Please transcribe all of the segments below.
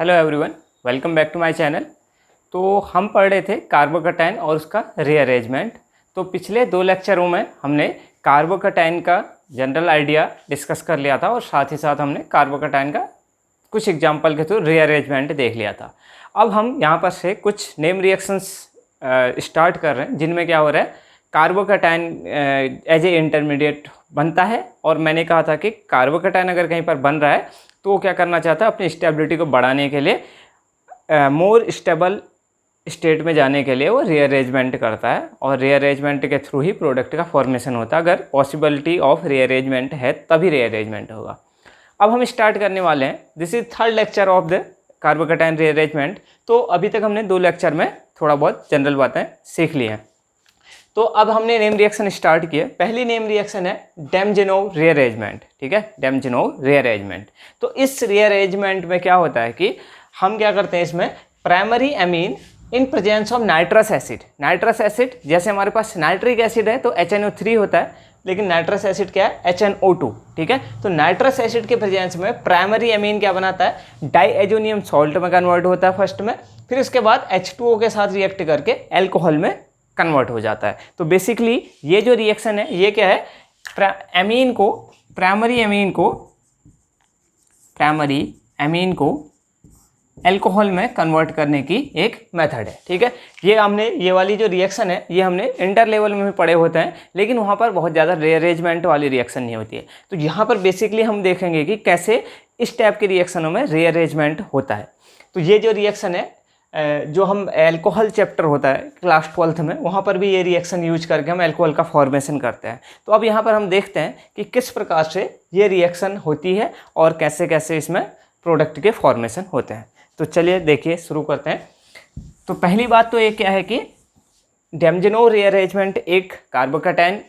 Hello everyone, welcome back to my channel. तो हम पढ़ रहे थे कार्बोकैटायन और उसका रीअरेंजमेंट। तो पिछले 2 लेक्चरों में हमने कार्बोकैटायन का जनरल आइडिया डिस्कस कर लिया था और साथ ही साथ हमने कार्बोकैटायन का कुछ एग्जांपल के थ्रू रीअरेंजमेंट देख लिया था। अब हम यहाँ पर से कुछ नेम रिएक्शंस स्टार्ट कर रहे हैं जिनमें क्या हो रहा है, कार्बोकैटायन एज ए इंटरमीडिएट बनता है। और मैंने कहा था कि कार्बोकैटायन अगर कहीं पर बन रहा है तो वो क्या करना चाहता है, अपनी स्टेबिलिटी को बढ़ाने के लिए मोर स्टेबल स्टेट में जाने के लिए वो रीअरेंजमेंट करता है और रीअरेंजमेंट के थ्रू ही प्रोडक्ट का फॉर्मेशन होता है। अगर पॉसिबिलिटी ऑफ रीअरेंजमेंट है तभी रीअरेंजमेंट होगा। अब हम स्टार्ट करने वाले हैं। This is third lecture of the carbocation rearrangement. तो अभी तक हमने 2 लेक्चर में थोड़ा बहुत जनरल बातें सीख ली हैं। तो अब हमने नेम रिएक्शन स्टार्ट किए। पहली नेम रिएक्शन है डेमजेनोव रीअरेंजमेंट। ठीक है, डेमजेनोव रीअरेंजमेंट। तो इस रीअरेंजमेंट में क्या होता है कि हम क्या करते हैं, इसमें primary amine in presence of nitrous acid. Nitrous acid जैसे हमारे पास नाइट्रिक एसिड है तो HNO3 होता है, लेकिन नाइट्रस एसिड क्या है, HNO2। ठीक है, तो नाइट्रस एसिड के प्रेजेंस में प्राइमरी एमीन क्या बनाता है, डाइएजोनियम सॉल्ट में कन्वर्ट होता है फर्स्ट में, फिर उसके बाद H2O के साथ रिएक्ट करके एल्कोहल में कन्वर्ट हो जाता है। तो बेसिकली ये जो रिएक्शन है ये क्या है, प्राइमरी एमीन को एल्कोहल में कन्वर्ट करने की एक मेथड है। ठीक है, ये वाली जो रिएक्शन है ये हमने इंटर लेवल में भी पढ़े होते हैं, लेकिन वहाँ पर बहुत ज़्यादा रीअरेंजमेंट वाली रिएक्शन नहीं होती है। तो यहाँ पर बेसिकली हम देखेंगे कि कैसे इस टाइप के रिएक्शनों में रीअरेंजमेंट होता है। तो ये जो रिएक्शन है जो हम एल्कोहल चैप्टर होता है क्लास 12th में, वहाँ पर भी ये रिएक्शन यूज करके हम एल्कोहल का फॉर्मेशन करते हैं। तो अब यहाँ पर हम देखते हैं कि किस प्रकार से ये रिएक्शन होती है और कैसे कैसे इसमें प्रोडक्ट के फॉर्मेशन होते हैं। तो चलिए देखिए शुरू करते हैं। तो पहली बात तो ये क्या है कि डेमजेनोव रीअरेंजमेंट एक कार्बोकैटायन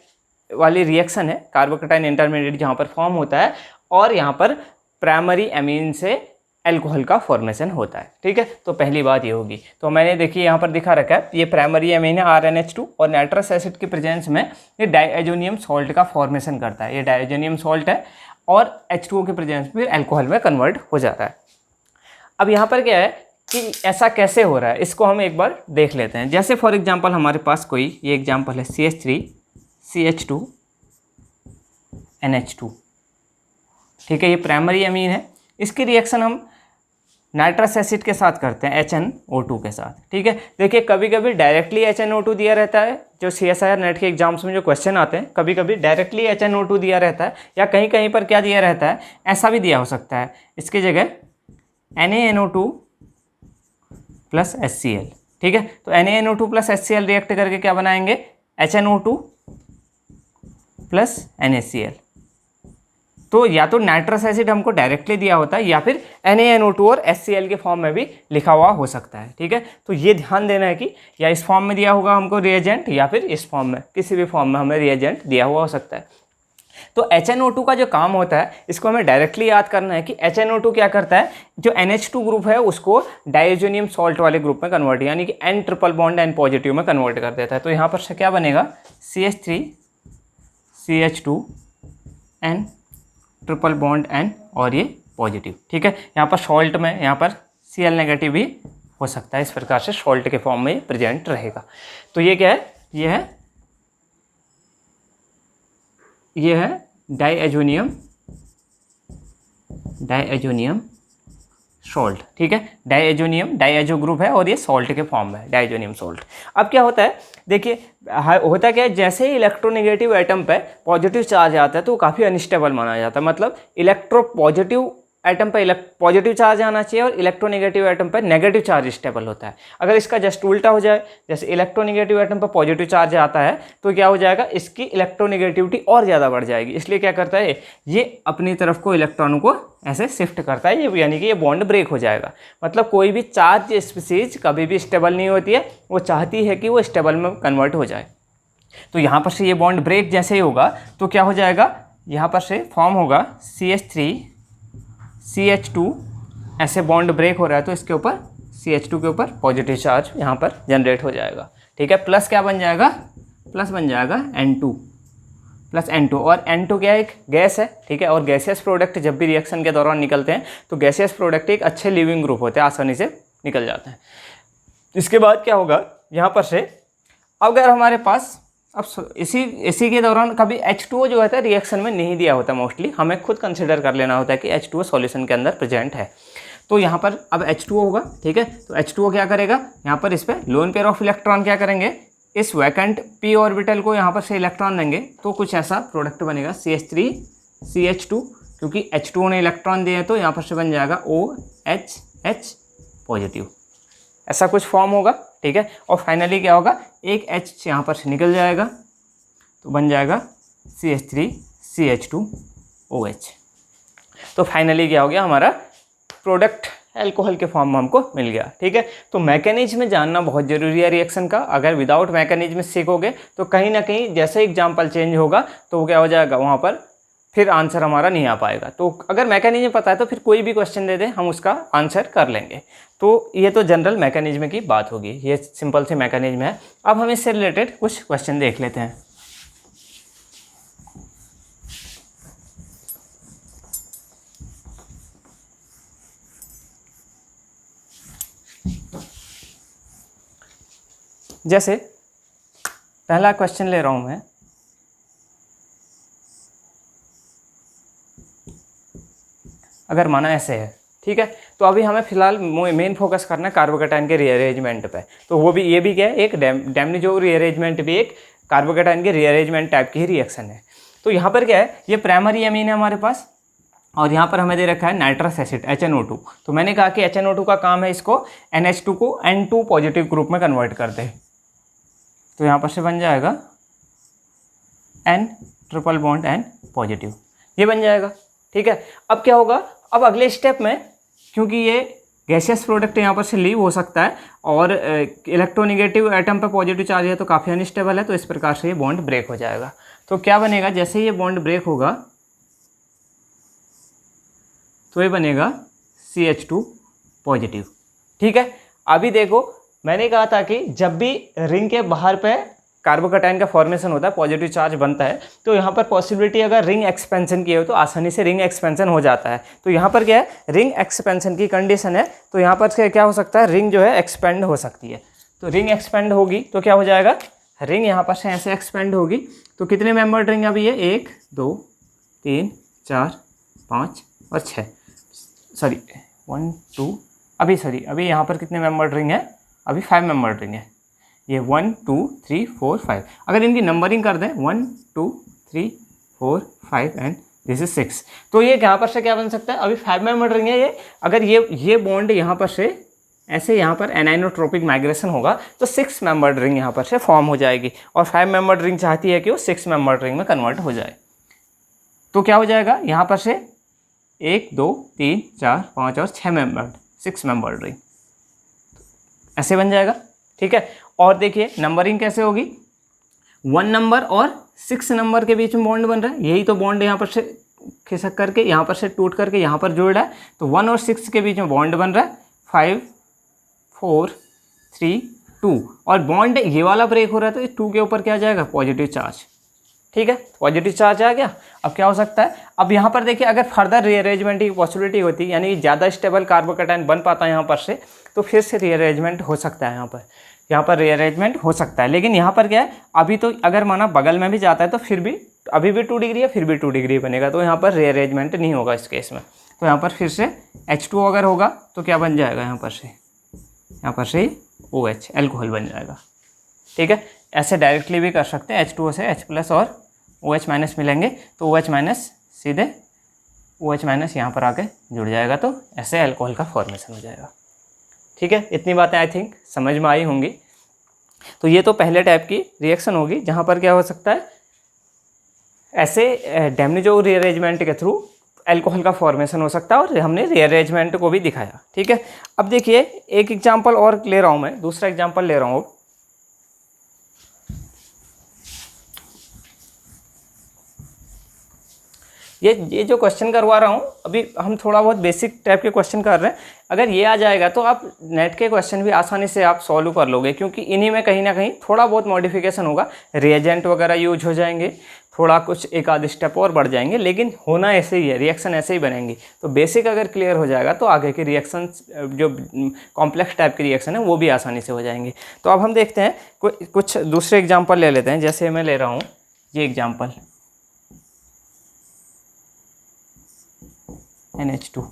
वाली रिएक्शन है, कार्बोकैटायन इंटरमीडिएट जहाँ पर फॉर्म होता है और यहाँ पर प्राइमरी एमीन से एल्कोहल का फॉर्मेशन होता है। ठीक है, तो पहली बात ये होगी। तो मैंने देखिए यहाँ पर दिखा रखा है, ये प्राइमरी एमीन है RNH2 और नाइट्रस एसिड के प्रेजेंस में ये डाइएजोनियम सॉल्ट का फॉर्मेशन करता है। ये डाइएजोनियम सॉल्ट है और H2O के प्रेजेंस में एल्कोहल में कन्वर्ट हो जाता है। अब यहाँ पर क्या है कि ऐसा कैसे हो रहा है, इसको हम एक बार देख लेते हैं। जैसे फॉर एग्जाम्पल हमारे पास कोई ये एग्जाम्पल है CH3CH2NH2। ठीक है, ये प्राइमरी एमीन है। इसकी रिएक्शन हम नाइट्रस एसिड के साथ करते हैं, HNO2 के साथ। ठीक है, देखिए कभी कभी डायरेक्टली HNO2 दिया रहता है, जो CSIR नेट के एग्जाम्स में जो क्वेश्चन आते हैं कभी कभी डायरेक्टली HNO2 दिया रहता है, या कहीं कहीं पर क्या दिया रहता है, ऐसा भी दिया हो सकता है, इसकी जगह NaNO2 प्लस HCl। ठीक है, तो NaNO2 प्लस HCl रिएक्ट करके क्या बनाएंगे, HNO2 प्लस NaCl। तो या तो नाइट्रस एसिड हमको डायरेक्टली दिया होता है या फिर NaNO2 और HCl के फॉर्म में भी लिखा हुआ हो सकता है। ठीक है, तो ये ध्यान देना है कि या इस फॉर्म में दिया होगा हमको रिएजेंट, या फिर इस फॉर्म में, किसी भी फॉर्म में हमें रिएजेंट दिया हुआ हो सकता है। तो HNO2 का जो काम होता है इसको हमें डायरेक्टली याद करना है कि HNO2 क्या करता है, जो NH2 ग्रुप है उसको डाइएजोनियम सॉल्ट वाले ग्रुप में कन्वर्ट, यानी कि N triple bond N positive में कन्वर्ट कर देता है। तो यहाँ पर से क्या बनेगा, CH3CH2N ट्रिपल बॉन्ड N और ये पॉजिटिव। ठीक है, यहाँ पर सॉल्ट में यहाँ पर Cl नेगेटिव भी हो सकता है, इस प्रकार से सॉल्ट के फॉर्म में प्रेजेंट रहेगा। तो ये क्या है, ये है डाइएजोनियम सॉल्ट। ठीक है, डाइएजो ग्रुप है और ये सॉल्ट के फॉर्म में है, डाइएजोनियम सॉल्ट। अब क्या होता है, देखिए होता क्या है, जैसे ही इलेक्ट्रोनेगेटिव एटम पे पॉजिटिव चार्ज आता है तो वो काफ़ी अनस्टेबल माना जाता है। मतलब इलेक्ट्रोपॉजिटिव एटम पे पॉजिटिव चार्ज आना चाहिए और इलेक्ट्रोनेगेटिव एटम पे नेगेटिव चार्ज स्टेबल होता है। अगर इसका जस्ट उल्टा हो जाए, जैसे इलेक्ट्रोनेगेटिव एटम पर पॉजिटिव चार्ज आता है तो क्या हो जाएगा, इसकी इलेक्ट्रोनेगेटिविटी और ज़्यादा बढ़ जाएगी। इसलिए क्या करता है, ये अपनी तरफ को इलेक्ट्रॉनों को ऐसे शिफ्ट करता है, ये यानी कि ये बॉन्ड ब्रेक हो जाएगा। मतलब कोई भी चार्ज स्पीसीज कभी भी स्टेबल नहीं होती है, वो चाहती है कि वो स्टेबल में कन्वर्ट हो जाए। तो यहाँ पर से ये बॉन्ड ब्रेक जैसे ही होगा तो क्या हो जाएगा, यहाँ पर से फॉर्म होगा CH3CH2, ऐसे बॉन्ड ब्रेक हो रहा है तो इसके ऊपर CH2 के ऊपर पॉजिटिव चार्ज यहाँ पर जनरेट हो जाएगा। ठीक है, प्लस क्या बन जाएगा, प्लस बन जाएगा N2। प्लस N2, और N2 क्या है, एक गैस है, ठीक है। और गैसियस प्रोडक्ट जब भी रिएक्शन के दौरान निकलते हैं तो गैसियस प्रोडक्ट एक अच्छे लिविंग ग्रुप होते हैं, आसानी से निकल जाते हैं। इसके बाद क्या होगा, यहाँ पर से अगर हमारे पास अब इसी के दौरान कभी H2O जो होता है रिएक्शन में नहीं दिया होता, मोस्टली हमें खुद कंसिडर कर लेना होता है कि H2O सॉल्यूशन के अंदर प्रेजेंट है। तो यहाँ पर अब H2O होगा, ठीक है। तो H2O क्या करेगा, यहाँ पर इस पर लोन पेयर ऑफ इलेक्ट्रॉन क्या करेंगे, इस वैकेंट p ऑर्बिटल को यहाँ पर से इलेक्ट्रॉन देंगे तो कुछ ऐसा प्रोडक्ट बनेगा CH3CH2, क्योंकि H2O ने इलेक्ट्रॉन दिए तो यहाँ पर से बन जाएगा OHH पॉजिटिव, ऐसा कुछ फॉर्म होगा, ठीक है। और फाइनली क्या होगा, एक H यहाँ पर से निकल जाएगा तो बन जाएगा CH3CH2OH। तो फाइनली क्या हो गया, हमारा प्रोडक्ट अल्कोहल के फॉर्म में हमको मिल गया, ठीक है। तो मैकेनिज्म जानना बहुत ज़रूरी है रिएक्शन का। अगर विदाउट मैकेनिज्म सीखोगे तो कहीं ना कहीं जैसे एग्जाम्पल चेंज होगा तो वो क्या हो जाएगा, वहाँ पर फिर आंसर हमारा नहीं आ पाएगा। तो अगर मैकेनिज्म पता है तो फिर कोई भी क्वेश्चन दे दे हम उसका आंसर कर लेंगे। तो ये तो जनरल मैकेनिज्म की बात होगी, ये सिंपल सी मैकेनिज्म है। अब हम इससे रिलेटेड कुछ क्वेश्चन देख लेते हैं। जैसे पहला क्वेश्चन ले रहा हूं मैं, अगर माना ऐसे है, ठीक है। तो अभी हमें फिलहाल मेन फोकस करना है कार्बोकैटायन के रीअरेंजमेंट पे। तो वो भी, ये भी क्या है, एक डैमनिजो रीअरेंजमेंट भी एक कार्बोकैटायन के रीअरेंजमेंट टाइप की ही रिएक्शन है। तो यहाँ पर क्या है, ये प्राइमरी अमीन है हमारे पास, और यहाँ पर हमें दे रखा है नाइट्रस एसिड HNO2। तो मैंने कहा कि HNO2 का काम है इसको NH2 को N2 पॉजिटिव ग्रुप में कन्वर्ट कर दे। तो यहाँ पर से बन जाएगा N triple bond N positive, ये बन जाएगा, ठीक है। अब क्या होगा, अब अगले स्टेप में, क्योंकि ये गैसियस प्रोडक्ट यहाँ पर से लीव हो सकता है और इलेक्ट्रोनेगेटिव एटम पर पॉजिटिव चार्ज है तो काफ़ी अनस्टेबल है, तो इस प्रकार से ये बॉन्ड ब्रेक हो जाएगा। तो क्या बनेगा, जैसे ही ये बॉन्ड ब्रेक होगा तो ये बनेगा CH2 पॉजिटिव, ठीक है। अभी देखो, मैंने कहा था कि जब भी रिंग के बाहर पे कार्बोकैटायन का फॉर्मेशन होता है, पॉजिटिव चार्ज बनता है, तो यहाँ पर पॉसिबिलिटी अगर रिंग एक्सपेंशन की हो तो आसानी से रिंग एक्सपेंशन हो जाता है। तो यहाँ पर क्या है, रिंग एक्सपेंशन की कंडीशन है, तो यहाँ पर से क्या हो सकता है, रिंग जो है एक्सपेंड हो सकती है। तो रिंग एक्सपेंड होगी तो क्या हो जाएगा, रिंग यहाँ पर से ऐसे एक्सपेंड होगी तो कितने मेंबर्ड रिंग अभी है, 1 2 3 4 5 और 6, सॉरी 1 2, अभी यहाँ पर कितने मेंबर्ड रिंग है, अभी 5 मेंबर्ड रिंग है। ये 1 2 3 4 5, अगर इनकी नंबरिंग कर दें 1 2 3 4 5 एंड दिस इज 6, तो ये यहाँ पर से क्या बन सकता है, अभी 5 मेंबर्ड रिंग है ये। अगर ये बॉन्ड यहाँ पर से ऐसे यहाँ पर एनाइनोट्रोपिक माइग्रेशन होगा तो 6 मेंबर्ड रिंग यहाँ पर से फॉर्म हो जाएगी, और 5 मेंबर्ड रिंग चाहती है कि वो 6 मेंबर्ड रिंग में कन्वर्ट हो जाए। तो क्या हो जाएगा, यहाँ पर से 1 2 3 4 5 और 6 मेंबर्ड, 6 मेंबर्ड रिंग ऐसे बन जाएगा, ठीक है। और देखिए नंबरिंग कैसे होगी, 1 नंबर और 6 नंबर के बीच में बॉन्ड बन रहा है, यही तो बॉन्ड यहाँ पर से खिसक करके यहाँ पर से टूट करके यहाँ पर जोड़ रहा है, तो 1 और 6 के बीच में बॉन्ड बन रहा है, 5 4 3 2, और बॉन्ड ये वाला ब्रेक हो रहा है तो 2 के ऊपर क्या आ जाएगा, पॉजिटिव चार्ज, ठीक है। पॉजिटिव चार्ज आ गया। अब क्या हो सकता है, अब यहाँ पर देखिए अगर फर्दर रीअरेंजमेंट की पॉसिबिलिटी होती, यानी ज़्यादा स्टेबल कार्बोकैटायन बन पाता है यहाँ पर से, तो फिर से रीअरेंजमेंट हो सकता है, यहाँ पर रीअरेंजमेंट हो सकता है। लेकिन यहाँ पर क्या है, अभी तो अगर माना बगल में भी जाता है तो फिर भी अभी भी 2 डिग्री है, फिर भी 2 डिग्री बनेगा, तो यहाँ पर रीअरेंजमेंट नहीं होगा इस केस में। तो यहाँ पर फिर से H2O अगर होगा तो क्या बन जाएगा, यहाँ पर से OH एल्कोहल बन जाएगा, ठीक है। ऐसे डायरेक्टली भी कर सकते हैं, H2O से H प्लस और OH माइनस मिलेंगे तो OH माइनस सीधे OH माइनस यहाँ पर आके जुड़ जाएगा, तो ऐसे अल्कोहल का फॉर्मेशन हो जाएगा, ठीक है। इतनी बातें आई थिंक समझ में आई होंगी। तो ये तो पहले टाइप की रिएक्शन होगी जहाँ पर क्या हो सकता है, ऐसे डैमनिजो रीअरेंजमेंट के थ्रू अल्कोहल का फॉर्मेशन हो सकता है, और हमने रीअरेंजमेंट को भी दिखाया, ठीक है। अब देखिए एक एग्जांपल और ले रहा हूँ मैं, दूसरा एग्जांपल ले रहा हूँ। ये जो क्वेश्चन करवा रहा हूँ अभी, हम थोड़ा बहुत बेसिक टाइप के क्वेश्चन कर रहे हैं। अगर ये आ जाएगा तो आप नेट के क्वेश्चन भी आसानी से आप सॉल्व कर लोगे, क्योंकि इन्हीं में कहीं ना कहीं थोड़ा बहुत मॉडिफिकेशन होगा, रिएजेंट वगैरह यूज हो जाएंगे, थोड़ा कुछ एक आध स्टेप और बढ़ जाएंगे, लेकिन होना ऐसे ही है, रिएक्शन ऐसे ही बनेंगी। तो बेसिक अगर क्लियर हो जाएगा तो आगे के रिएक्शन जो कॉम्प्लेक्स टाइप के रिएक्शन है वो भी आसानी से हो जाएंगे। तो अब हम देखते हैं कुछ दूसरे एग्जाम्पल ले लेते हैं। जैसे मैं ले रहा हूँ ये एग्जाम्पल NH2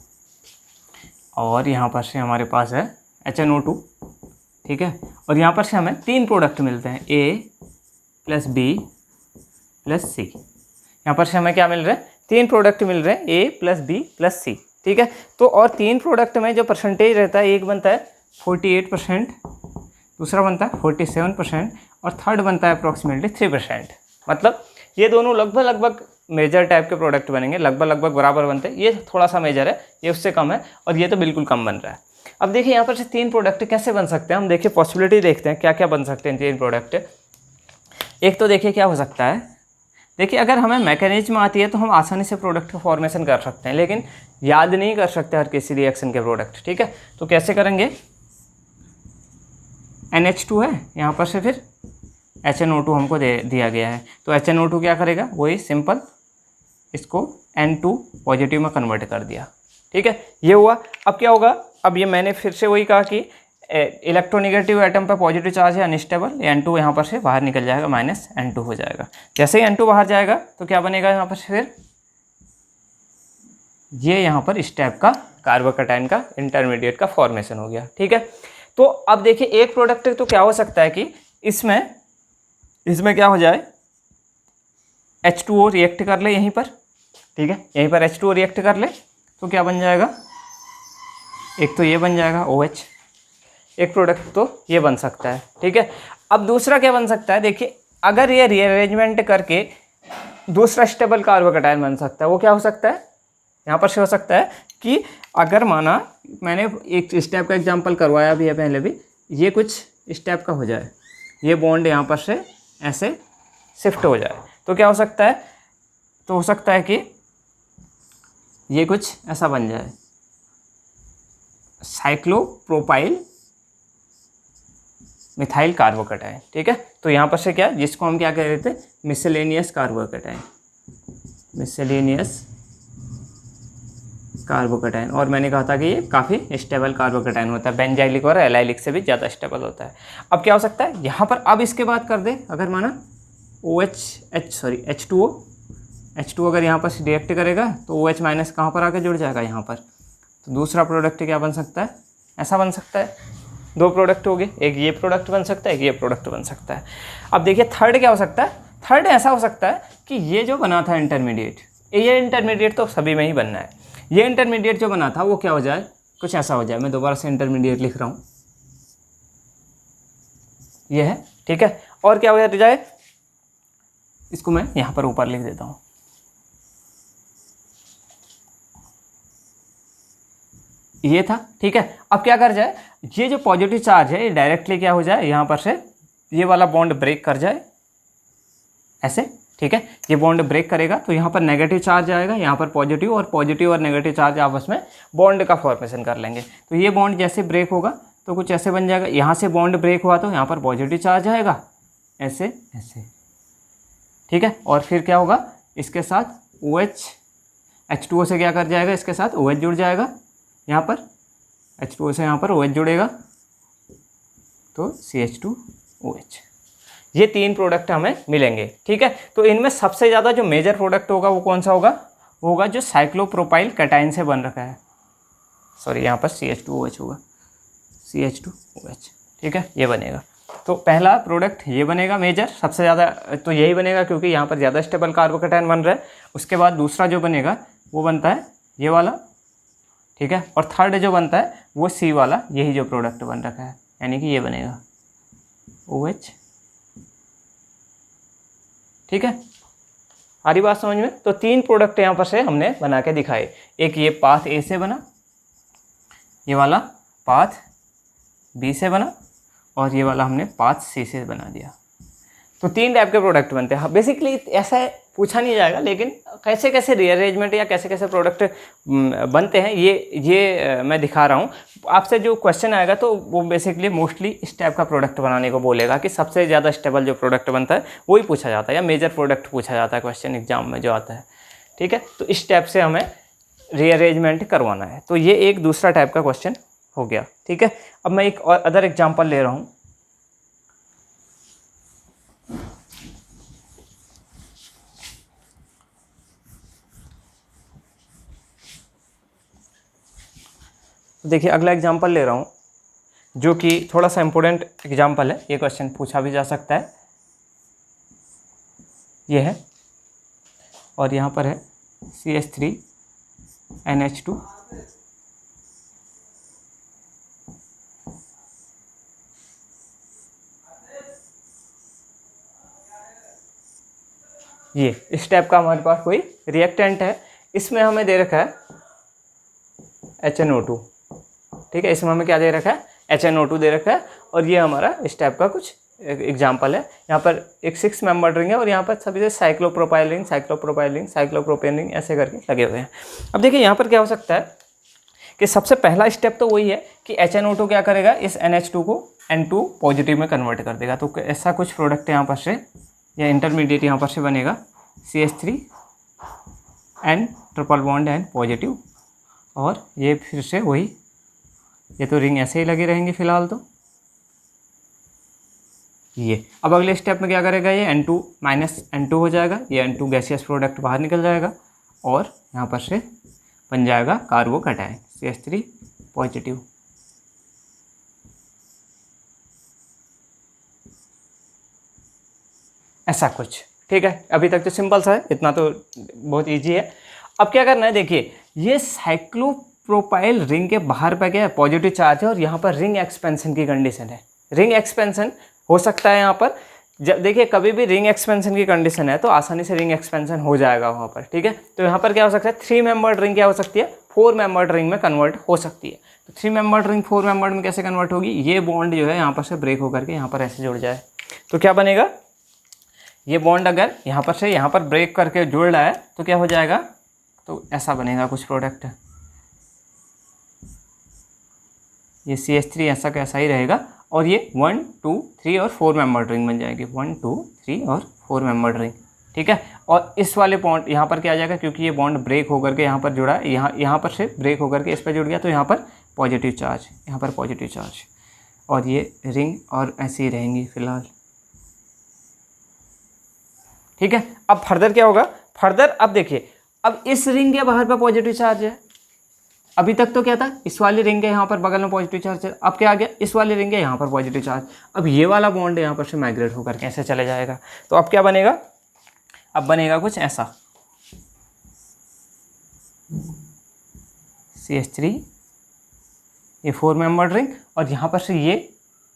और यहाँ पर से हमारे पास है HNO2, ठीक है। और यहाँ पर से हमें 3 प्रोडक्ट मिलते हैं, A + B + C। यहाँ पर से हमें क्या मिल रहा है, 3 प्रोडक्ट मिल रहे हैं, A + B + C, ठीक है। तो और 3 प्रोडक्ट में जो परसेंटेज रहता है, एक बनता है 48%, दूसरा बनता है 47% और थर्ड बनता है अप्रॉक्सीमेटली 3%। मतलब ये दोनों लगभग मेजर टाइप के प्रोडक्ट बनेंगे, लगभग बराबर बनते हैं। ये थोड़ा सा मेजर है, ये उससे कम है, और ये तो बिल्कुल कम बन रहा है। अब देखिए यहाँ पर से 3 प्रोडक्ट कैसे बन सकते हैं, हम देखिए पॉसिबिलिटी देखते हैं क्या क्या बन सकते हैं 3 प्रोडक्ट। एक तो देखिए क्या हो सकता है, देखिए अगर हमें मैकेनिज्म आती है तो हम आसानी से प्रोडक्ट का फॉर्मेशन कर सकते हैं, लेकिन याद नहीं कर सकते हर किसी रिएक्शन के प्रोडक्ट, ठीक है। तो कैसे करेंगे, NH2 है, यहाँ पर से फिर HNO2 हमको दिया गया है, तो HNO2 क्या करेगा, वही सिंपल इसको N2 पॉजिटिव में कन्वर्ट कर दिया, ठीक है। ये हुआ। अब क्या होगा, अब ये मैंने फिर से वही कहा कि इलेक्ट्रोनेगेटिव एटम पर पॉजिटिव चार्ज है अनस्टेबल, N2 यहाँ पर से बाहर निकल जाएगा, -N2 हो जाएगा। जैसे ही N2 बाहर जाएगा तो क्या बनेगा यहाँ पर से, फिर ये यहाँ पर इस टाइप का कार्बोकैटायन का इंटरमीडिएट का फॉर्मेशन हो गया, ठीक है। तो अब देखिए एक प्रोडक्ट तो क्या हो सकता है कि इसमें क्या हो जाए, H2O रिएक्ट कर ले यहीं पर, ठीक है, यहीं पर H2O रिएक्ट कर ले तो क्या बन जाएगा, एक तो ये बन जाएगा OH, एक प्रोडक्ट तो ये बन सकता है, ठीक है। अब दूसरा क्या बन सकता है, देखिए अगर ये रीअरेंजमेंट करके दूसरा स्टेबल कार्बोकैटायन बन सकता है, वो क्या हो सकता है, यहाँ पर से हो सकता है कि अगर माना मैंने एक स्टेप का एग्जांपल करवाया भी है पहले भी, ये कुछ स्टेप का हो जाए, ये बॉन्ड यहाँ पर से ऐसे शिफ्ट हो जाए, तो क्या हो सकता है, तो हो सकता है कि ये कुछ ऐसा बन जाए, साइक्लोप्रोपाइल मिथाइल कार्बोकैटायन, ठीक है। तो यहाँ पर से क्या, जिसको हम क्या कह रहे थे, मिसलेनियस कार्बोकैटायन, मिसलेनियस कार्बोकैटायन। और मैंने कहा था कि ये काफ़ी स्टेबल कार्बोकैटायन होता है, बेंजाइलिक और एलाइलिक से भी ज़्यादा स्टेबल होता है। अब क्या हो सकता है यहाँ पर, अब इसके बाद कर दे, अगर माना H2O अगर यहाँ पर रिएक्ट करेगा तो OH माइनस कहाँ पर आके जुड़ जाएगा, यहाँ पर। तो दूसरा प्रोडक्ट क्या बन सकता है, ऐसा बन सकता है, 2 प्रोडक्ट हो गए, एक ये प्रोडक्ट बन सकता है, एक ये प्रोडक्ट बन सकता है। अब देखिए थर्ड क्या हो सकता है, थर्ड ऐसा हो सकता है कि ये जो बना था इंटरमीडिएट, ये इंटरमीडिएट तो सभी में ही बनना है, ये इंटरमीडिएट जो बना था वो क्या हो जाए, कुछ ऐसा हो जाए, मैं दोबारा से इंटरमीडिएट लिख रहा हूँ, ये है, ठीक है। और क्या हो जाए, इसको मैं यहाँ पर ऊपर लिख देता हूँ, ये था, ठीक है। अब क्या कर जाए, ये जो पॉजिटिव चार्ज है ये डायरेक्टली क्या हो जाए, यहाँ पर से ये वाला बॉन्ड ब्रेक कर जाए ऐसे, ठीक है। ये बॉन्ड ब्रेक करेगा तो यहाँ पर नेगेटिव चार्ज आएगा, यहाँ पर पॉजिटिव और नेगेटिव चार्ज आपस में बॉन्ड का फॉर्मेशन कर लेंगे। तो ये बॉन्ड जैसे ब्रेक होगा तो कुछ ऐसे बन जाएगा, यहाँ से बॉन्ड ब्रेक हुआ तो यहाँ पर पॉजिटिव चार्ज आएगा ऐसे ऐसे, ठीक है। और फिर क्या होगा, इसके साथ OH, H2O से क्या कर जाएगा, इसके साथ OH जुड़ जाएगा, यहाँ पर H2O से यहाँ पर OH जुड़ेगा तो CH2OH। ये 3 प्रोडक्ट हमें मिलेंगे, ठीक है। तो इनमें सबसे ज़्यादा जो मेजर प्रोडक्ट होगा वो कौन सा होगा, वो होगा जो साइक्लोप्रोपाइल कैटायन से बन रखा है, सॉरी यहाँ पर CH2OH होगा, CH2OH, ठीक है, ये बनेगा। तो पहला प्रोडक्ट ये बनेगा मेजर, सबसे ज़्यादा तो यही बनेगा क्योंकि यहाँ पर ज़्यादा स्टेबल कार्बोकैटायन बन रहा है। उसके बाद दूसरा जो बनेगा वो बनता है ये वाला, ठीक है। और थर्ड जो बनता है वो C वाला, यही जो प्रोडक्ट बन रखा है, यानी कि ये बनेगा OH, ठीक है। आ रही बात समझ में। तो 3 प्रोडक्ट यहाँ पर से हमने बना के दिखाए, एक ये पाथ A से बना, ये वाला पाथ B से बना, और ये वाला हमने पाथ C से बना दिया। तो 3 टाइप के प्रोडक्ट बनते हैं। बेसिकली ऐसा है पूछा नहीं जाएगा, लेकिन कैसे कैसे रीअरेंजमेंट या कैसे कैसे प्रोडक्ट बनते हैं ये मैं दिखा रहा हूँ। आपसे जो क्वेश्चन आएगा तो वो बेसिकली मोस्टली इस टाइप का प्रोडक्ट बनाने को बोलेगा कि सबसे ज़्यादा स्टेबल जो प्रोडक्ट बनता है वही पूछा जाता है, या मेजर प्रोडक्ट पूछा जाता है क्वेश्चन एग्जाम में जो आता है। ठीक है, तो इस टाइप से हमें रीअरेंजमेंट करवाना है। तो ये एक दूसरा टाइप का क्वेश्चन हो गया। ठीक है, अब मैं एक और अदर एग्जाम्पल ले रहा हूँ। देखिए अगला एग्जाम्पल ले रहा हूँ जो कि थोड़ा सा इम्पोर्टेंट एग्जाम्पल है, ये क्वेश्चन पूछा भी जा सकता है। ये है और यहाँ पर है CH3NH2, ये इस टाइप का हमारे पास कोई रिएक्टेंट है। इसमें हमें दे रखा है HNO2। ठीक है, इसमें हमें क्या दे रखा है, HNO2 दे रखा है, और ये हमारा इस टाइप का कुछ एग्जाम्पल है। यहाँ पर एक 6 मेंबर रिंग है और यहाँ पर सभी से cyclopropyl ring, cyclopropyl ring, cyclopropane ring ऐसे करके लगे हुए हैं। अब देखिए यहाँ पर क्या हो सकता है कि सबसे पहला स्टेप तो वही है कि HNO2 क्या करेगा, इस NH2 को N2 पॉजिटिव में कन्वर्ट कर देगा। तो ऐसा कुछ प्रोडक्ट यहाँ पर से या इंटरमीडिएट यहाँ पर से बनेगा CH3N triple bond N positive, और ये फिर से वही, ये तो रिंग ऐसे ही लगे रहेंगे फिलहाल तो ये। अब अगले स्टेप में क्या करेगा, ये N2 माइनस N2 हो जाएगा, ये N2 गैसियस प्रोडक्ट बाहर निकल जाएगा और यहाँ पर से बन जाएगा कार्बोकैटायन CH3 पॉजिटिव। ऐसा कुछ। ठीक है, अभी तक तो सिंपल सा है, इतना तो बहुत इजी है। अब क्या करना है, देखिए ये साइक्लोप्रोपाइल रिंग के बाहर पे क्या है, पॉजिटिव चार्ज है और यहाँ पर रिंग एक्सपेंशन की कंडीशन है। रिंग एक्सपेंशन हो सकता है यहाँ पर, जब देखिए कभी भी रिंग एक्सपेंशन की कंडीशन है तो आसानी से रिंग एक्सपेंशन हो जाएगा वहाँ पर। ठीक है, तो यहाँ पर क्या हो सकता है, 3 मेंबर्ड रिंग क्या हो सकती है, 4 मेंबर्ड रिंग में कन्वर्ट हो सकती है। तो 3 मेंबर्ड रिंग 4 मेंबर्ड में कैसे कन्वर्ट होगी, ये बॉन्ड जो है यहाँ पर से ब्रेक होकर के यहाँ पर ऐसे जुड़ जाए तो क्या बनेगा, ये बॉन्ड अगर यहाँ पर से यहाँ पर ब्रेक करके जुड़ रहा है तो क्या हो जाएगा, तो ऐसा बनेगा कुछ प्रोडक्ट। ये CH3 ऐसा कैसा ही रहेगा और ये 1 2 3 और 4 मेंबर्ड रिंग बन जाएगी, 1 2 3 और 4 मेंबर्ड रिंग। ठीक है, और इस वाले बॉन्ड यहाँ पर क्या आ जाएगा, क्योंकि ये बॉन्ड ब्रेक होकर के यहाँ पर जुड़ा है, यहाँ पर से ब्रेक होकर के इस पर जुड़ गया तो यहाँ पर पॉजिटिव चार्ज, यहाँ पर पॉजिटिव चार्ज, और ये रिंग और ऐसी ही रहेंगी फिलहाल। ठीक है, अब फर्दर क्या होगा, फर्दर अब देखिए, अब इस रिंग के बाहर पर पॉजिटिव चार्ज है। अभी तक तो क्या था, इस वाली रिंग है यहाँ पर बगल में पॉजिटिव चार्ज है, अब क्या आ गया, इस वाली रिंग है यहाँ पर पॉजिटिव चार्ज। अब ये वाला बॉन्ड यहाँ पर से माइग्रेट होकर कैसे चले जाएगा, तो अब क्या बनेगा, अब बनेगा कुछ ऐसा, CH3 ये 4 मेंबर्ड रिंग और यहाँ पर से ये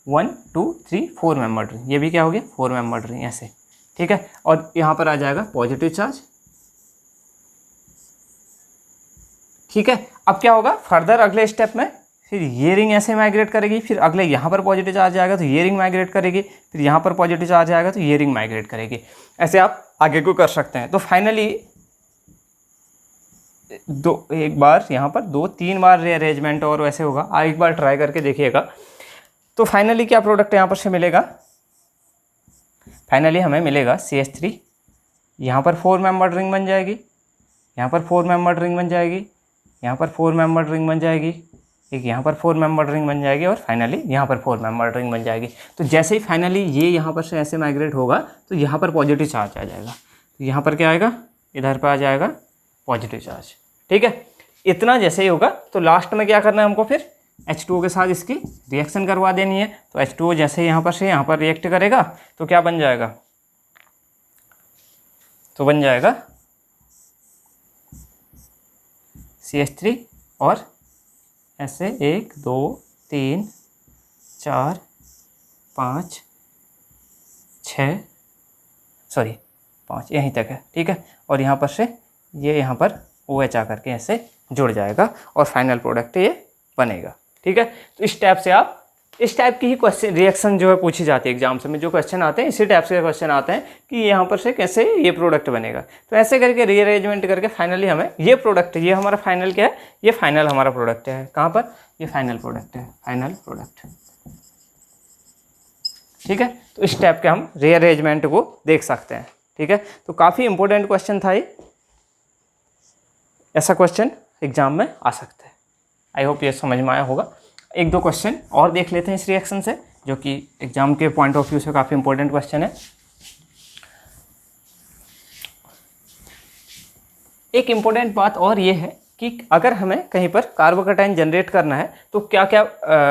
1 2 3 4 मेंबर्ड रिंग, ये भी क्या हो गया 4 मेंबर्ड रिंग ऐसे। ठीक है, और यहाँ पर आ जाएगा पॉजिटिव चार्ज। ठीक है, अब क्या होगा फर्दर अगले स्टेप में, फिर ये रिंग ऐसे माइग्रेट करेगी, फिर अगले यहाँ पर पॉजिटिव चार्ज आएगा तो ये रिंग माइग्रेट करेगी, फिर यहाँ पर पॉजिटिव चार्ज आएगा तो ये रिंग माइग्रेट करेगी। ऐसे आप आगे को कर सकते हैं। तो फाइनली एक बार यहाँ पर 2-3 बार रीअरेंजमेंट और वैसे होगा, आप एक बार ट्राई करके देखिएगा। तो फाइनली क्या प्रोडक्ट यहाँ पर से मिलेगा, फाइनली हमें मिलेगा CH3, यहाँ पर 4 मेंबर्ड रिंग बन जाएगी, यहाँ पर 4 मेंबर्ड रिंग बन जाएगी, यहाँ पर 4 मेंबर्ड रिंग बन जाएगी, एक यहाँ पर 4 मेंबर्ड रिंग बन जाएगी और फाइनली यहाँ पर 4 मेंबर्ड रिंग बन जाएगी। तो जैसे ही फाइनली ये यहाँ पर से ऐसे माइग्रेट होगा तो यहाँ पर पॉजिटिव चार्ज आ जाएगा, तो यहाँ पर क्या आएगा, इधर पर आ जाएगा पॉजिटिव चार्ज। ठीक है, इतना जैसे ही होगा तो लास्ट में क्या करना है हमको, फिर H2O के साथ इसकी रिएक्शन करवा देनी है। तो H2O जैसे ही यहाँ पर से यहाँ पर रिएक्ट करेगा तो क्या बन जाएगा, तो बन जाएगा CH3 और ऐसे 1 2 3 4 5 6 सॉरी 5 यहीं तक है। ठीक है, और यहाँ पर से ये यहाँ पर OH आ करके ऐसे जुड़ जाएगा और फाइनल प्रोडक्ट ये बनेगा। ठीक है, तो इस टाइप से आप इस टाइप की ही क्वेश्चन रिएक्शन जो है पूछी जाती है एग्जाम्स में, जो क्वेश्चन आते हैं इसी टाइप से क्वेश्चन आते हैं कि यहाँ पर से कैसे ये प्रोडक्ट बनेगा। तो ऐसे करके रीअरेंजमेंट करके फाइनली हमें ये प्रोडक्ट, ये हमारा फाइनल क्या है, ये फाइनल हमारा प्रोडक्ट है। कहाँ पर, ये फाइनल प्रोडक्ट है, फाइनल प्रोडक्ट। ठीक है, तो इस टाइप के हम रीअरेंजमेंट को देख सकते हैं। ठीक है, तो काफ़ी इंपॉर्टेंट क्वेश्चन था ये, ऐसा क्वेश्चन एग्जाम में आ सकता है। आई होप ये समझ में आया होगा। एक दो क्वेश्चन और देख लेते हैं इस रिएक्शन से, जो कि एग्जाम के पॉइंट ऑफ व्यू से काफ़ी इंपॉर्टेंट क्वेश्चन है। एक इम्पॉर्टेंट बात और ये है कि अगर हमें कहीं पर कार्बोकैटायन जनरेट करना है तो क्या क्या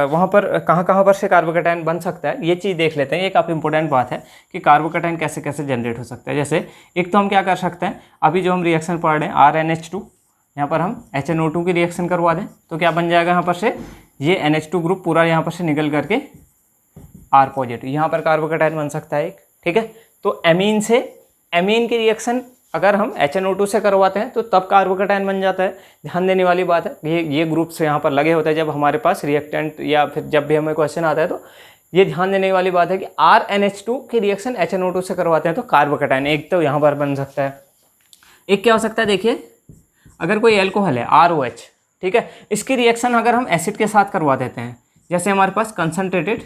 वहाँ पर कहाँ पर से कार्बोकैटायन बन सकता है, ये चीज़ देख लेते हैं। ये काफ़ी इंपॉर्टेंट बात है कि कार्बोकैटायन कैसे कैसे जनरेट हो सकता है। जैसे एक तो हम क्या कर सकते हैं, अभी जो हम रिएक्शन पढ़ रहे हैं RNH2, यहाँ पर हम HNO2 की रिएक्शन करवा दें तो क्या बन जाएगा, यहाँ पर से ये NH2 ग्रुप पूरा यहाँ पर से निकल करके R पॉजिटिव, यहाँ पर कार्बोकैटायन बन सकता है एक। ठीक है, तो एमीन से एमीन की रिएक्शन अगर हम HNO2 से करवाते हैं तो तब कार्बोकैटायन बन जाता है। ध्यान देने वाली बात है, ये ग्रुप से यहाँ पर लगे होते हैं जब हमारे पास रिएक्टेंट या फिर जब भी हमें क्वेश्चन आता है, तो ये ध्यान देने वाली बात है कि RNH2 की रिएक्शन HNO2 से करवाते हैं तो कार्बोकैटायन एक तो यहाँ पर बन सकता है। एक क्या हो सकता है, देखिए अगर कोई एल्कोहल है ROH, ठीक है, इसकी रिएक्शन अगर हम एसिड के साथ करवा देते हैं, जैसे हमारे पास कंसनट्रेटेड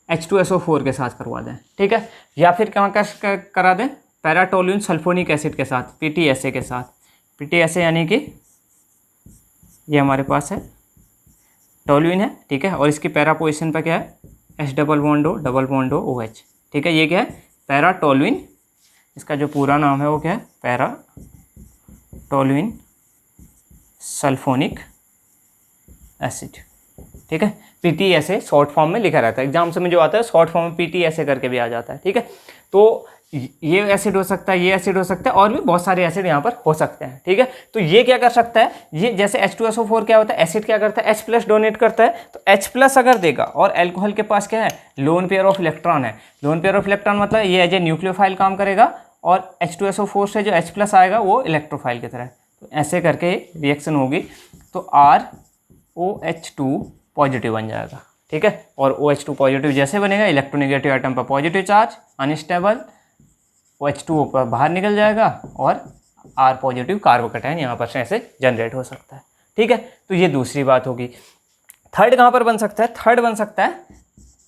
H2SO4 के साथ करवा दें, ठीक है, या फिर कहाँ का करा दें, पैराटोल्यूइन सल्फोनिक एसिड के साथ, PTSA के साथ। PTSA यानी कि ये हमारे पास है टोल्यूइन है, ठीक है, और इसकी पैरा पोजिशन पर क्या है, H double bond O OH, ठीक है, ये क्या है, पैराटोल्यूइन, इसका जो पूरा नाम है वो क्या है, पैराटोल्यूइन सल्फोनिक एसिड। ठीक है, PTSA शॉर्ट फॉर्म में लिखा रहता है, एग्जाम्स में जो आता है शॉर्ट फॉर्म में PTSA करके भी आ जाता है। ठीक है, तो ये एसिड हो सकता है, ये एसिड हो सकता है, और भी बहुत सारे एसिड यहाँ पर हो सकते हैं। ठीक है, तो ये क्या कर सकता है, ये जैसे H2SO4 क्या होता है, एसिड क्या करता है, H+ डोनेट करता है, तो H+ अगर देगा और एल्कोहल के पास क्या है, लोन पेयर ऑफ इलेक्ट्रॉन है। लोन पेयर ऑफ इलेक्ट्रॉन मतलब ये एज ए न्यूक्लियोफाइल काम करेगा, और H2SO4 से जो H+ आएगा वो इलेक्ट्रोफाइल की तरह। तो ऐसे करके रिएक्शन होगी तो ROH2 पॉजिटिव बन जाएगा। ठीक है, और OH2 पॉजिटिव जैसे बनेगा, इलेक्ट्रोनेगेटिव आइटम पर पॉजिटिव चार्ज, अनस्टेबल, OH2 पर बाहर निकल जाएगा, और R पॉजिटिव कार्बोकैटायन यहाँ पर से ऐसे जनरेट हो सकता है। ठीक है, तो ये दूसरी बात होगी। थर्ड कहाँ पर बन सकता है, थर्ड बन सकता है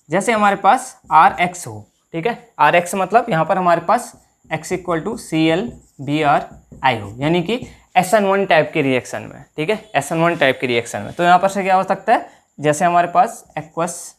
जैसे हमारे पास RX हो। ठीक है, RX मतलब यहाँ पर हमारे पास X = ClBrI हो, यानी कि SN1 टाइप के रिएक्शन में। ठीक है, SN1 टाइप के रिएक्शन में, तो यहाँ पर से क्या हो सकता है, जैसे हमारे पास एक्वस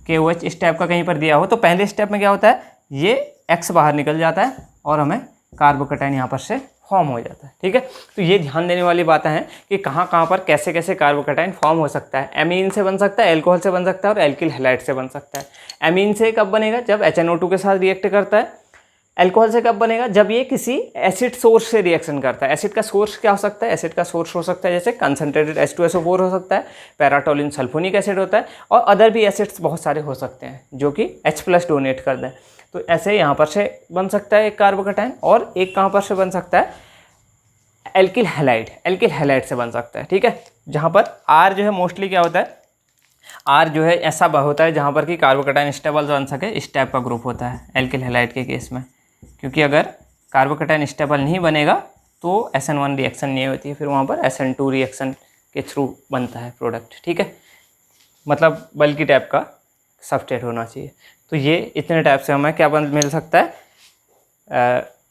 KOH इस टाइप का कहीं पर दिया हो, तो पहले स्टेप में क्या होता है, ये X बाहर निकल जाता है और हमें कार्बोकैटायन यहाँ पर से फॉर्म हो जाता है। ठीक है, तो ये ध्यान देने वाली बातें हैं कि कहाँ कहाँ पर कैसे कैसे कार्बोकैटायन फॉर्म हो सकता है। एमीन से बन सकता है, एल्कोहल से बन सकता है, और एल्किल हैलाइड से बन सकता है। एमीन से कब बनेगा, जब HNO2 के साथ रिएक्ट करता है। एल्कोहल से कब बनेगा, जब ये किसी एसिड सोर्स से रिएक्शन करता है। एसिड का सोर्स क्या हो सकता है, एसिड का सोर्स हो सकता है जैसे कंसनट्रेटेड H2SO4 हो सकता है, पैराटोल्यूइन सल्फोनिक एसिड होता है, और अदर भी एसिड्स बहुत सारे हो सकते हैं जो कि H+ डोनेट कर दें। तो ऐसे यहाँ पर से बन सकता है एक कार्बोकैटायन, और एक कहाँ पर से बन सकता है, एल्किल हैलाइड, एल्किल हैलाइड से बन सकता है। ठीक है, जहाँ पर R जो है मोस्टली क्या होता है, R जो है ऐसा होता है जहाँ पर कि कार्बोकैटायन स्टेबल बन सके, इस टाइप का ग्रुप होता है एल्किल हैलाइड के केस में। क्योंकि अगर कार्बोकैटायन स्टेबल नहीं बनेगा तो SN1 रिएक्शन नहीं होती है, फिर वहाँ पर SN2 रिएक्शन के थ्रू बनता है प्रोडक्ट। ठीक है, मतलब बल्कि टाइप का सबस्ट्रेट होना चाहिए। तो ये इतने टाइप से हमें क्या मिल सकता है,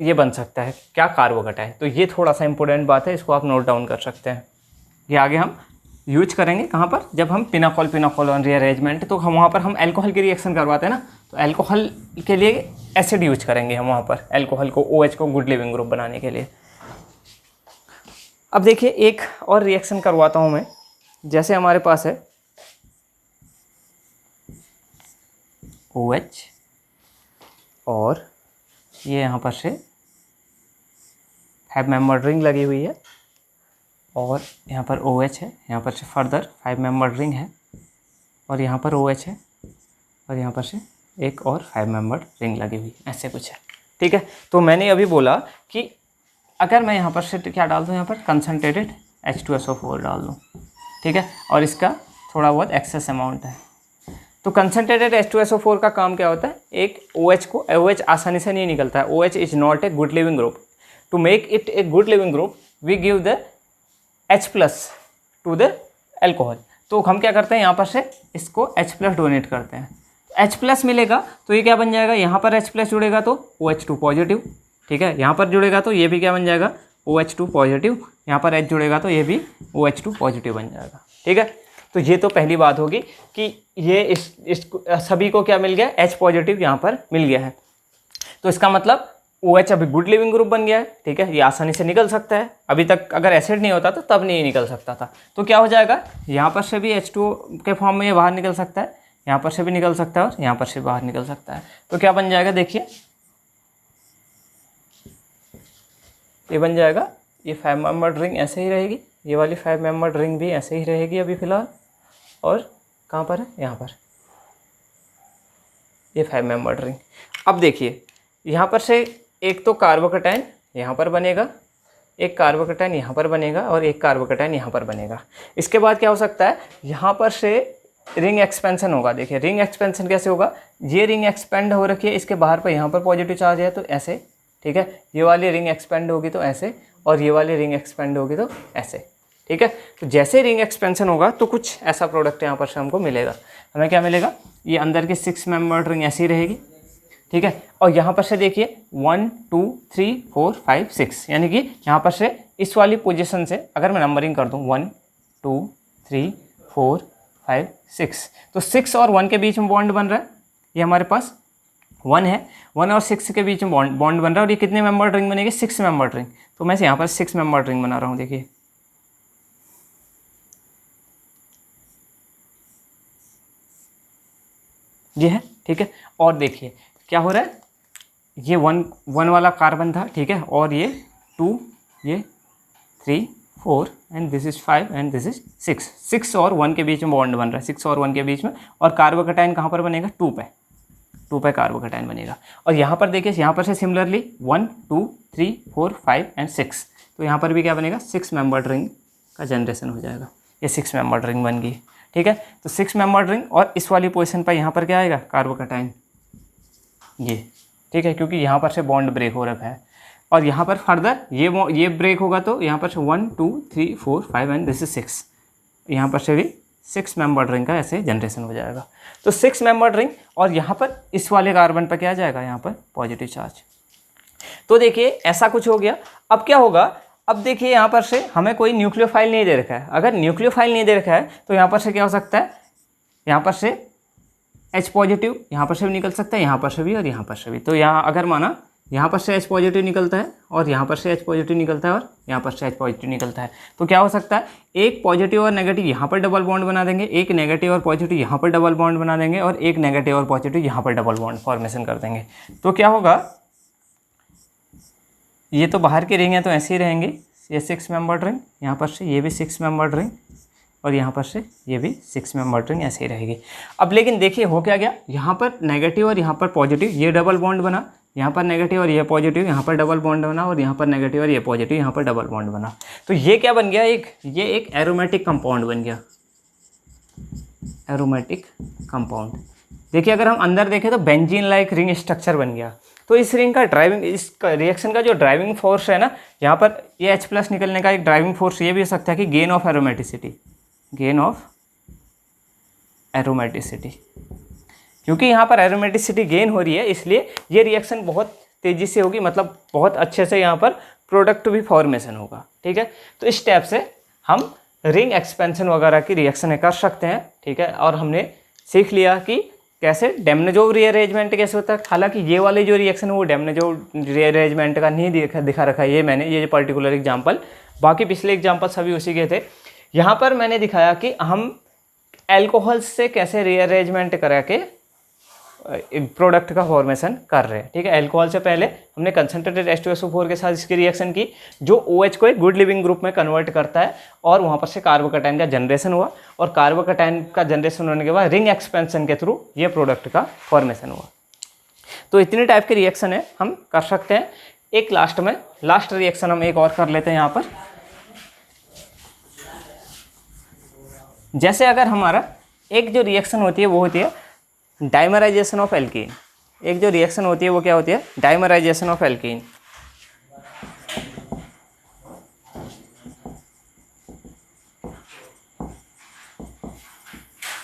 ये बन सकता है क्या, कार्बोकैटायन। तो ये थोड़ा सा इंपॉर्टेंट बात है, इसको आप नोट डाउन कर सकते हैं। ये आगे हम यूज करेंगे कहाँ पर, जब हम पिनाकोल रीअरेंजमेंट, तो हम वहाँ पर हम एल्कोहल की रिएक्शन करवाते हैं ना, तो एल्कोहल के लिए एसिड यूज करेंगे हम वहाँ पर, एल्कोहल को OH को गुड लिविंग ग्रुप बनाने के लिए। अब देखिए एक और रिएक्शन करवाता हूँ मैं, जैसे हमारे पास है OH, और ये यहाँ पर से 5 मेंबर रिंग लगी हुई है, और यहाँ पर OH है, यहाँ पर से फर्दर 5 मेंबर रिंग है, और यहाँ पर OH है, और यहाँ पर से एक और 5 मेंबर रिंग लगी हुई, ऐसे कुछ है। ठीक है, तो मैंने अभी बोला कि अगर मैं यहाँ पर से क्या डाल दूँ, यहाँ पर कंसनट्रेटेड H2SO4 डाल दूँ। ठीक है, और इसका थोड़ा बहुत एक्सेस अमाउंट है, तो कंसनट्रेटेड H2SO4 का काम क्या होता है, एक OH को OH आसानी से नहीं निकलता है, OH is not a good leaving group, to make it a good leaving group we give the H+ to the alcohol. तो हम क्या करते हैं, यहाँ पर से इसको H+ डोनेट करते हैं, H+ मिलेगा तो ये क्या बन जाएगा, यहाँ पर H+ जुड़ेगा तो OH2 पॉजिटिव, ठीक है, यहाँ पर जुड़ेगा तो ये भी क्या बन जाएगा, OH2 पॉजिटिव, यहाँ पर H जुड़ेगा तो ये भी OH2 पॉजिटिव बन जाएगा, ठीक है। तो ये तो पहली बात होगी कि ये इस सभी को क्या मिल गया, H पॉजिटिव यहाँ पर मिल गया है। तो इसका मतलब OH अभी गुड लिविंग ग्रुप बन गया है, ठीक है, ये आसानी से निकल सकता है। अभी तक अगर एसिड नहीं होता तो तब नहीं निकल सकता था। तो क्या हो जाएगा, यहाँ पर से भी H2 के फॉर्म में ये बाहर निकल सकता है, यहाँ पर से भी निकल सकता है और यहाँ पर से बाहर निकल सकता है। तो क्या बन जाएगा, देखिए ये बन जाएगा, ये 5 मेंबर्ड रिंग ऐसे ही रहेगी, ये वाली 5 मेंबर्ड रिंग भी ऐसे ही रहेगी अभी फ़िलहाल, और कहाँ पर है, यहाँ पर ये 5 मेंबर्ड रिंग। अब देखिए यहाँ पर से एक तो कार्बोकैटायन यहाँ पर बनेगा, एक कार्बोकैटायन यहाँ पर बनेगा और एक कार्बोकैटायन यहाँ पर बनेगा। इसके बाद क्या हो सकता है, यहाँ पर से रिंग एक्सपेंशन होगा। देखिए रिंग एक्सपेंशन कैसे होगा, ये रिंग एक्सपेंड हो रखी है, इसके बाहर पर यहाँ पर पॉजिटिव चार्ज है तो ऐसे, ठीक है, ये वाली रिंग एक्सपेंड होगी तो ऐसे, और ये वाली रिंग एक्सपेंड होगी तो ऐसे, ठीक है। तो जैसे रिंग एक्सपेंशन होगा तो कुछ ऐसा प्रोडक्ट यहाँ पर से हमको मिलेगा। हमें क्या मिलेगा, ये अंदर की 6 मेंबर्ड रिंग ऐसी रहेगी, ठीक है, और यहाँ पर से देखिए 1 2 3 4 5 6, यानी कि यहाँ पर से इस वाली पोजीशन से अगर मैं नंबरिंग कर दूँ 1 2 3 4 5 6, तो 6 और 1 के बीच में बॉन्ड बन रहा है, ये हमारे पास 1 है, 1 और 6 के बीच में बॉन्ड बन रहा है, और ये कितने मेंबर्ड रिंग बनेगी, 6 मेंबर्ड रिंग। तो मैं यहाँ पर 6 मेंबर्ड रिंग बना रहा हूँ, देखिए ये है, ठीक है। और देखिए क्या हो रहा है, ये 1 वाला कार्बन था, ठीक है, और ये 2, ये 3 4 and this is 5 and this is 6, 6 और 1 के बीच में बॉन्ड बन रहा है, 6 और 1 के बीच में, और कार्बोकैटायन कहाँ पर बनेगा, 2 पे कार्बोकैटायन बनेगा। और यहाँ पर देखिए, यहाँ पर से सिमिलरली 1 2 3 4 5 एंड 6, तो यहाँ पर भी क्या बनेगा, 6 मेंबर्ड रिंग का जनरेशन हो जाएगा, ये 6 मेंबर्ड रिंग बन गई, ठीक है। तो 6 मेंबर्ड रिंग, और इस वाली पोजीशन पर यहाँ पर क्या आएगा, कार्बोकैटायन, ये, ठीक है, क्योंकि यहाँ पर से बॉन्ड ब्रेक हो रखा है, और यहाँ पर फर्दर ये ब्रेक होगा तो यहाँ पर से 1 2 3 4 5 एंड दिस इज 6, यहाँ पर से भी 6 मेंबर्ड रिंग का ऐसे जनरेशन हो जाएगा। तो 6 मेंबर्ड रिंग, और यहाँ पर इस वाले कार्बन पर क्या आ जाएगा, यहाँ पर पॉजिटिव चार्ज। तो देखिए ऐसा कुछ हो गया। अब क्या होगा, अब देखिए यहाँ पर से हमें कोई न्यूक्लियोफाइल नहीं दे रखा है। अगर न्यूक्लियोफाइल नहीं दे रखा है तो यहाँ पर से क्या हो सकता है, यहाँ पर से H पॉजिटिव यहाँ पर से भी निकल सकता है, यहाँ पर से भी और यहाँ पर से भी। तो यहाँ अगर माना यहाँ पर से H पॉजिटिव निकलता है और यहाँ पर से H पॉजिटिव निकलता है और यहाँ पर से H पॉजिटिव निकलता है, तो क्या हो सकता है, एक पॉजिटिव और नेगेटिव यहाँ पर डबल बॉन्ड बना देंगे, एक नेगेटिव और पॉजिटिव यहाँ पर डबल बॉन्ड बना देंगे, और एक नेगेटिव और पॉजिटिव यहाँ पर डबल बॉन्ड फॉर्मेशन कर देंगे। तो क्या होगा, ये तो बाहर की रिंग है तो ऐसे ही रहेंगे, ये 6 मेंबर्ड रिंग, यहाँ पर से ये भी 6 मेंबर्ड रिंग, और यहाँ पर से ये भी 6 मेंबर्ड रिंग ऐसे ही रहेगी। अब लेकिन देखिए हो क्या गया, यहाँ पर नेगेटिव और यहाँ पर पॉजिटिव, ये डबल बॉन्ड बना, यहाँ पर नेगेटिव और ये पॉजिटिव, यहाँ पर डबल बॉन्ड बना, और यहाँ पर नेगेटिव और ये पॉजिटिव, यहाँ पर डबल बॉन्ड बना। तो ये क्या बन गया, ये एक एरोमेटिक कंपाउंड बन गया, एरोमेटिक कंपाउंड। देखिए अगर हम अंदर देखें तो बेंजीन लाइक रिंग स्ट्रक्चर बन गया। तो इस रिंग का ड्राइविंग, इस रिएक्शन का जो ड्राइविंग फोर्स है ना, यहाँ पर ये H+ निकलने का एक ड्राइविंग फोर्स ये भी हो सकता है कि gain of aromaticity, gain of aromaticity, क्योंकि यहाँ पर एरोमेटिसिटी गेन हो रही है इसलिए ये रिएक्शन बहुत तेज़ी से होगी, मतलब बहुत अच्छे से यहाँ पर प्रोडक्ट भी फॉर्मेशन होगा, ठीक है। तो इस स्टेप से हम रिंग एक्सपेंशन वगैरह की रिएक्शन कर सकते हैं, ठीक है। और हमने सीख लिया कि कैसे डेमनेजोव रीअरेंजमेंट कैसे होता है। हालांकि ये वाले जो रिएक्शन है वो डेमनेजोव रीअरेंजमेंट का नहीं दिखा रखा है, ये मैंने ये पर्टिकुलर एग्जांपल, बाकी पिछले एग्जांपल सभी उसी के थे। यहाँ पर मैंने दिखाया कि हम एल्कोहल से कैसे रीअरेंजमेंट करा के प्रोडक्ट का फॉर्मेशन कर रहे हैं, ठीक है। एल्कोहल से पहले हमने कंसनट्रेटेड H2SO4 के साथ इसकी रिएक्शन की, जो OH को एक गुड लिविंग ग्रुप में कन्वर्ट करता है, और वहाँ पर से कार्बोकैटायन का जनरेशन हुआ, और कार्बोकैटायन का जनरेशन होने के बाद रिंग एक्सपेंशन के थ्रू ये प्रोडक्ट का फॉर्मेशन हुआ। तो इतने टाइप के रिएक्शन है हम कर सकते हैं। एक लास्ट रिएक्शन हम एक और कर लेते हैं यहाँ पर। जैसे अगर हमारा एक जो रिएक्शन होती है वो होती है डाइमराइजेशन ऑफ एल्कीन। एक जो रिएक्शन होती है वो क्या होती है, डाइमराइजेशन ऑफ एल्कीन।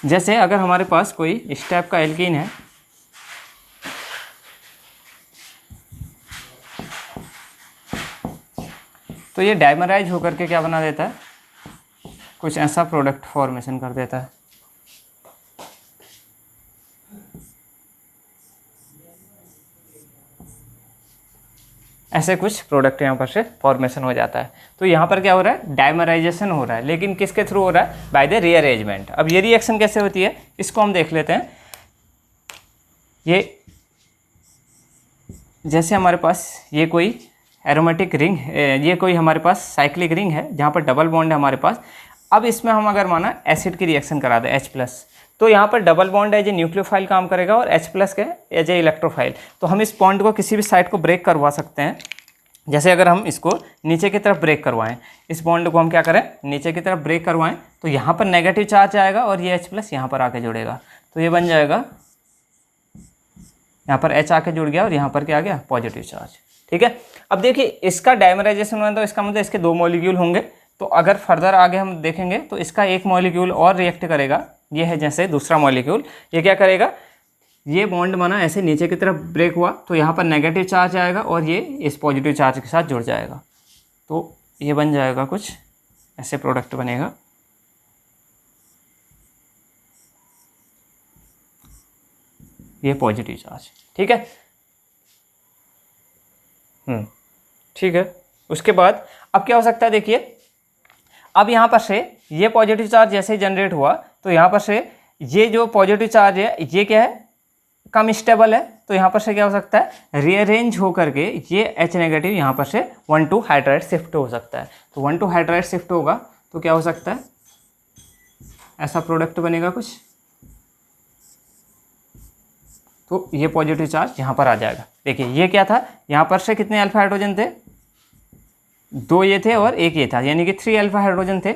जैसे अगर हमारे पास कोई इस टाइप का एल्कीन है, तो ये डाइमराइज होकर के क्या बना देता है, कुछ ऐसा प्रोडक्ट फॉर्मेशन कर देता है। ऐसे कुछ प्रोडक्ट यहाँ पर से फॉर्मेशन हो जाता है। तो यहाँ पर क्या हो रहा है, डाइमराइजेशन हो रहा है, लेकिन किसके थ्रू हो रहा है, बाय द रीअरेंजमेंट। अब ये रिएक्शन कैसे होती है, इसको हम देख लेते हैं। ये जैसे हमारे पास ये कोई एरोमेटिक रिंग, ये कोई हमारे पास साइक्लिक रिंग है जहाँ पर डबल बॉन्ड है हमारे पास। अब इसमें हम अगर माना एसिड की रिएक्शन करा दें H+, तो यहाँ पर double bond as a nucleophile काम करेगा और H+ के एज ए इलेक्ट्रोफाइल। तो हम इस बॉन्ड को किसी भी साइड को ब्रेक करवा सकते हैं। जैसे अगर हम इसको नीचे की तरफ ब्रेक करवाएं, इस बॉन्ड को हम क्या करें, नीचे की तरफ ब्रेक करवाएं, तो यहाँ पर नेगेटिव चार्ज आएगा और ये H+ यहाँ पर आके जुड़ेगा। तो ये बन जाएगा, यहाँ पर H आके जुड़ गया और यहाँ पर क्या आ गया, पॉजिटिव चार्ज। ठीक है। अब देखिए इसका डाइमराइजेशन हुआ तो इसका मतलब इसके 2 मॉलिक्यूल होंगे। तो अगर फर्दर आगे हम देखेंगे तो इसका एक मॉलिक्यूल और रिएक्ट करेगा। ये है जैसे दूसरा मॉलिक्यूल, ये क्या करेगा, ये बॉन्ड बना ऐसे नीचे की तरफ ब्रेक हुआ तो यहाँ पर नेगेटिव चार्ज आएगा और ये इस पॉजिटिव चार्ज के साथ जुड़ जाएगा। तो ये बन जाएगा, कुछ ऐसे प्रोडक्ट बनेगा। ये पॉजिटिव चार्ज। ठीक है। ठीक है। उसके बाद अब क्या हो सकता है, देखिए अब यहाँ पर से ये पॉजिटिव चार्ज जैसे ही जनरेट हुआ तो यहाँ पर से ये जो पॉजिटिव चार्ज है ये क्या है, कम स्टेबल है। तो यहाँ पर से क्या हो सकता है, रीअरेंज हो करके ये H- यहाँ पर से 1,2 हाइड्राइड शिफ्ट हो सकता है। तो 1,2 हाइड्राइड शिफ्ट होगा तो क्या हो सकता है, ऐसा प्रोडक्ट बनेगा कुछ। तो ये पॉजिटिव चार्ज यहाँ पर आ जाएगा। देखिए ये क्या था, यहाँ पर से कितने अल्फा हाइड्रोजन थे, 2 ये थे और 1 ये था, यानी कि 3 अल्फा हाइड्रोजन थे।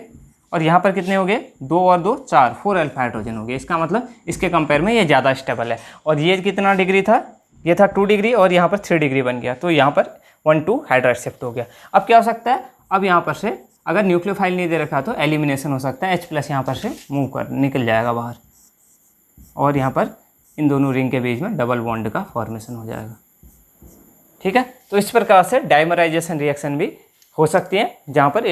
और यहाँ पर कितने हो गए, 2 और 2 4, 4 अल्फा हाइड्रोजन हो गए। इसका मतलब इसके कंपेयर में ये ज़्यादा स्टेबल है। और ये कितना डिग्री था, ये था 2 डिग्री और यहाँ पर 3 डिग्री बन गया। तो यहाँ पर 1,2 हाइड्राइड शिफ्ट हो गया। अब क्या हो सकता है, अब यहाँ पर से अगर न्यूक्लियोफाइल नहीं दे रखा तो एलिमिनेशन हो सकता है, H+ यहाँ पर से निकल जाएगा बाहर और यहाँ पर इन दोनों रिंग के बीच में डबल बॉन्ड का फॉर्मेशन हो जाएगा। ठीक है। तो इस प्रकार से डाइमराइजेशन रिएक्शन भी हो सकती है जहाँ पर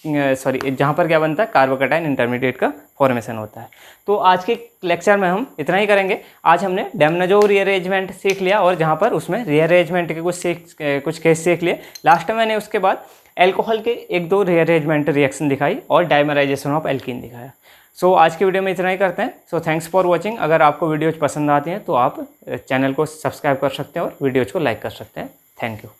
जहाँ पर क्या बनता है, कार्बोकैटायन इंटरमीडिएट का फॉर्मेशन होता है। तो आज के लेक्चर में हम इतना ही करेंगे। आज हमने डैमनाज़ोव रीअरेंजमेंट सीख लिया और जहाँ पर उसमें रीअरेंजमेंट के कुछ केस सीख लिए। लास्ट में मैंने उसके बाद एल्कोहल के 1-2 रीअरेंजमेंट रिएक्शन दिखाई और डाइमराइजेशन ऑफ एल्कीन दिखाया। सो आज की वीडियो में इतना ही करते हैं। So thanks for watching. अगर आपको वीडियोज़ पसंद आती हैं तो आप चैनल को सब्सक्राइब कर सकते हैं और वीडियोज़ को लाइक कर सकते हैं। Thank you.